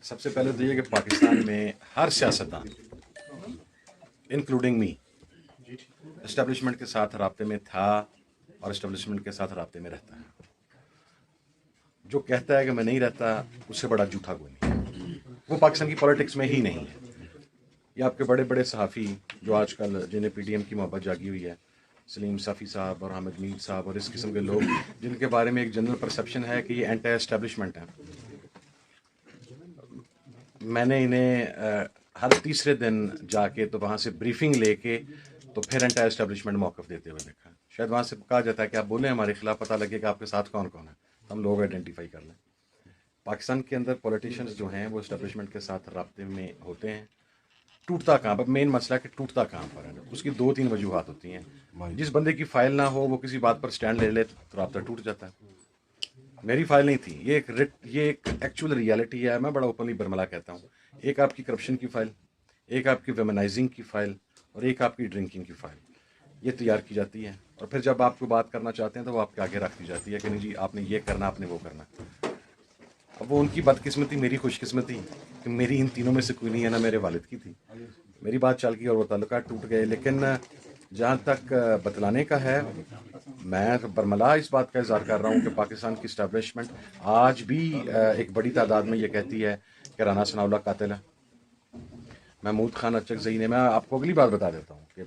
سب سے پہلے تو یہ کہ پاکستان میں ہر سیاستدان انکلوڈنگ می اسٹیبلشمنٹ کے ساتھ رابطے میں تھا اور اسٹیبلشمنٹ کے ساتھ رابطے میں رہتا ہے. جو کہتا ہے کہ میں نہیں رہتا اس سے بڑا جھوٹا کوئی نہیں. وہ پاکستان کی پالیٹکس میں ہی نہیں ہے. یہ آپ کے بڑے بڑے صحافی جو آج کل جنہیں پی ڈی ایم کی محبت جاگی ہوئی ہے، سلیم صافی صاحب اور حامد میر صاحب اور اس قسم کے لوگ جن کے بارے میں ایک جنرل پرسیپشن ہے کہ یہ اینٹی اسٹیبلشمنٹ ہے. میں نے انہیں ہر تیسرے دن جا کے تو وہاں سے بریفنگ لے کے تو پھر اینٹی اسٹیبلشمنٹ موقف دیتے ہوئے دیکھا. شاید وہاں سے کہا جاتا ہے کہ آپ بولیں ہمارے خلاف، پتہ لگے کہ آپ کے ساتھ کون کون ہے، ہم لوگ آئیڈینٹیفائی کر لیں. پاکستان کے اندر پولیٹیشینز جو ہیں وہ اسٹیبلشمنٹ کے ساتھ رابطے میں ہوتے ہیں. ٹوٹتا کہاں پر مین مسئلہ ہے کہ ٹوٹتا کہاں پر ہے. اس کی 2-3 وجوہات ہوتی ہیں. جس بندے کی فائل نہ ہو وہ کسی بات پر سٹینڈ لے لے تو رابطہ ٹوٹ جاتا ہے. میری فائل نہیں تھی. یہ ایک ایکچوئل ریالٹی ہے. میں بڑا اوپنلی برملا کہتا ہوں. ایک آپ کی کرپشن کی فائل، ایک آپ کی ویمنائزنگ کی فائل اور ایک آپ کی ڈرنکنگ کی فائل یہ تیار کی جاتی ہے. اور پھر جب آپ کو بات کرنا چاہتے ہیں تو وہ آپ کے آگے رکھ دی جاتی ہے کہ نہیں جی آپ نے یہ کرنا، آپ نے وہ کرنا. اب وہ ان کی بدقسمتی، میری خوش قسمتی کہ میری ان تینوں میں سے کوئی نہیں ہے. نا میرے والد کی تھی. میری بات چل گئی اور وہ تعلقات ٹوٹ گئے. لیکن جہاں تک بتلانے کا ہے، میں برملا اس بات کا اظہار کر رہا ہوں کہ پاکستان کی اسٹیبلشمنٹ آج بھی ایک بڑی تعداد میں یہ کہتی ہے کہ رانا ثناء اللہ قاتل ہے. محمود خان اچکزئی نے، میں آپ کو اگلی بات بتا دیتا ہوں کہ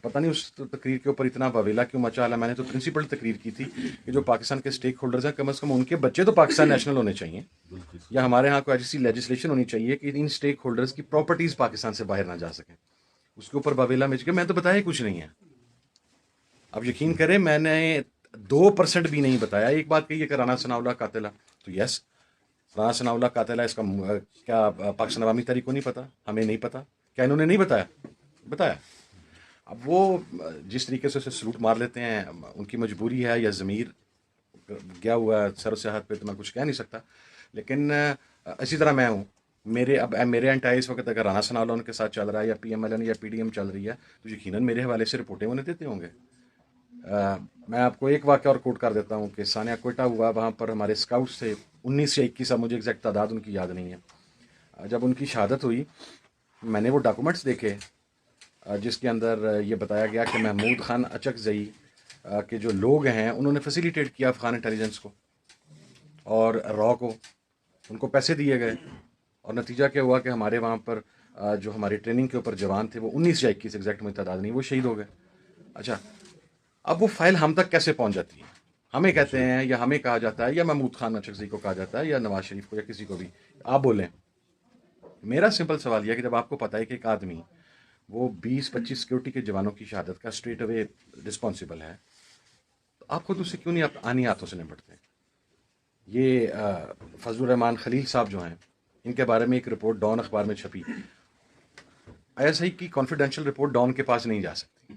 پتہ نہیں اس تقریر کے اوپر اتنا واویلا کیوں مچا ہے. میں نے تو پرنسپل تقریر کی تھی کہ جو پاکستان کے اسٹیک ہولڈرز ہیں کم از کم ان کے بچے تو پاکستان نیشنل ہونے چاہیے، یا ہمارے ہاں کوئی ایسی لیجسلیشن ہونی چاہیے کہ ان اسٹیک ہولڈرز کی پراپرٹیز پاکستان سے باہر نہ جا سکیں. اس کے اوپر واویلا مچ گیا. میں تو بتایا کچھ نہیں ہے. اب یقین کریں میں نے 2% بھی نہیں بتایا. ایک بات کہی ہے کہ رانا ثناء اللہ قاتل ہے، تو یس رانا ثناء اللہ قاتل ہے. اس کا کیا پاکستان عوامی تحریک کو نہیں پتا؟ ہمیں نہیں پتا؟ کیا انہوں نے نہیں بتایا؟ بتایا. اب وہ جس طریقے سے اسے سلوٹ مار لیتے ہیں، ان کی مجبوری ہے یا ضمیر گیا ہوا ہے سر و صحت پہ، تو میں کچھ کہہ نہیں سکتا. لیکن اسی طرح میں ہوں. میرے انٹائی اس وقت اگر رانا ثناء اللہ ان کے ساتھ چل رہا ہے یا پی ایم ایل این یا پی ڈی ایم چل رہی ہے تو یقیناً میرے حوالے سے رپورٹیں انہیں دیتے ہوں گے. میں آپ کو ایک واقعہ اور کوٹ کر دیتا ہوں کہ ثانیہ کوئٹہ ہوا. وہاں پر ہمارے اسکاؤٹس تھے 19 یا 21، اب مجھے ایگزیکٹ تعداد ان کی یاد نہیں ہے. جب ان کی شہادت ہوئی میں نے وہ ڈاکومنٹس دیکھے جس کے اندر یہ بتایا گیا کہ محمود خان اچکزئی کے جو لوگ ہیں انہوں نے فیسیلیٹیٹ کیا افغان انٹیلیجنس کو اور را کو. ان کو پیسے دیے گئے اور نتیجہ کیا ہوا کہ ہمارے وہاں پر جو ہماری ٹریننگ کے اوپر جوان تھے وہ 19 یا 21 ایگزیکٹ مجھے تعداد نہیں، وہ شہید ہو گئے. اچھا، اب وہ فائل ہم تک کیسے پہنچ جاتی ہے؟ ہمیں کہتے ہیں یا ہمیں کہا جاتا ہے یا محمود خان اچکزئی کو کہا جاتا ہے یا نواز شریف کو یا کسی کو بھی، آپ بولیں. میرا سمپل سوال یہ ہے کہ جب آپ کو پتہ ہے کہ ایک آدمی وہ 20-25 سیکورٹی کے جوانوں کی شہادت کا اسٹریٹ اوے رسپانسبل ہے، تو آپ خود اس سے کیوں نہیں آنی ہاتھوں سے نپٹتے؟ یہ فضل الرحمان خلیل صاحب جو ہیں، ان کے بارے میں ایک رپورٹ ڈان اخبار میں چھپی. ایس آئی کی کانفیڈینشیل رپورٹ ڈان کے پاس نہیں جا سکتی،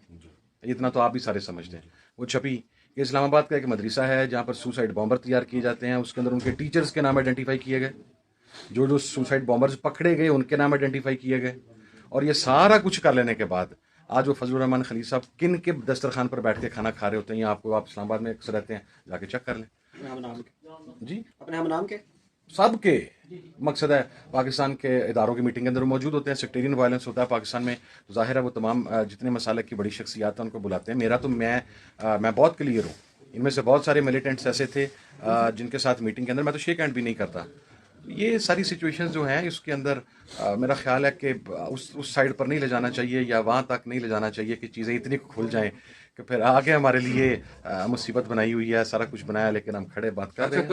اتنا تو آپ بھی سارے سمجھتے ہیں. وہ چھپی کہ اسلام آباد کا ایک مدرسہ ہے جہاں پر سوسائڈ بامبر تیار کیے جاتے ہیں. اس کے اندر ان کے ٹیچرز کے نام آئیڈینٹیفائی کیے گئے، جو سوسائڈ بامبرز پکڑے گئے ان کے نام آئیڈینٹیفائی کیے گئے. اور یہ سارا کچھ کر لینے کے بعد آج وہ فضل الرحمان خلیل صاحب کن کے دسترخوان پر بیٹھ کے کھانا کھا رہے ہوتے ہیں؟ آپ اسلام آباد میں اکثر رہتے ہیں، جا کے چیک کر لیں. جی اپنے ہم نام کے سب کے مقصد ہے پاکستان کے اداروں کی میٹنگ کے اندر موجود ہوتے ہیں. سیکٹیرین وائلنس ہوتا ہے پاکستان میں، تو ظاہر ہے وہ تمام جتنے مسالک کی بڑی شخصیات ہیں ان کو بلاتے ہیں. میرا تو میں بہت کلیئر ہوں. ان میں سے بہت سارے ملیٹنٹس ایسے تھے جن کے ساتھ میٹنگ کے اندر میں تو شیک ہینڈ بھی نہیں کرتا. یہ ساری سچویشنز جو ہیں اس کے اندر میرا خیال ہے کہ اس سائڈ پر نہیں لے جانا چاہیے یا وہاں تک نہیں لے جانا چاہیے کہ چیزیں اتنی کھل جائیں کہ پھر آگے ہمارے لیے مصیبت بنائی ہوئی ہے، سارا کچھ بنایا لیکن ہم کھڑے بات کر رہے ہیں.